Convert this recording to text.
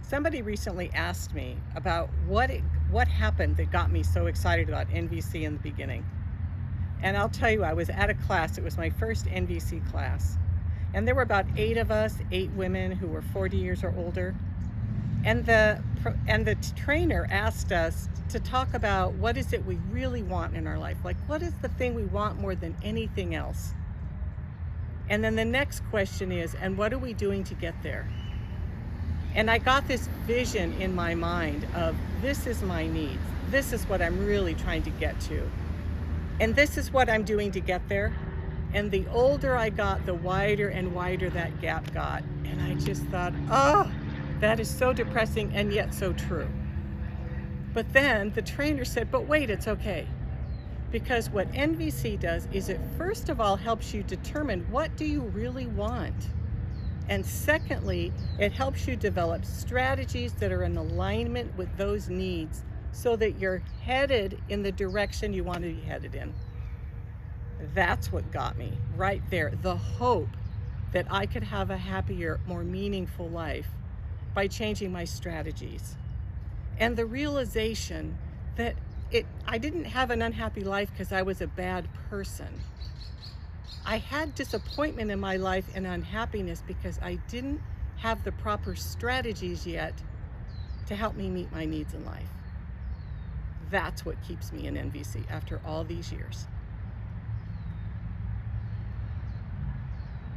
Somebody recently asked me about what happened that got me so excited about NVC in the beginning. And I'll tell you, I was at a class. It was my first NVC class. And there were about 8 of us, 8 women who were 40 years or older. And the trainer asked us to talk about what is it we really want in our life? Like, what is the thing we want more than anything else? And then the next question is, and what are we doing to get there? And I got this vision in my mind of, this is my needs. This is what I'm really trying to get to. And this is what I'm doing to get there. And the older I got, the wider and wider that gap got. And I just thought, oh, that is so depressing and yet so true. But then the trainer said, but wait, it's okay. Because what NVC does is it first of all helps you determine, what do you really want? And secondly, it helps you develop strategies that are in alignment with those needs so that you're headed in the direction you want to be headed in. That's what got me right there. The hope that I could have a happier, more meaningful life by changing my strategies. And the realization that I didn't have an unhappy life because I was a bad person. I had disappointment in my life and unhappiness because I didn't have the proper strategies yet to help me meet my needs in life. That's what keeps me in NVC after all these years.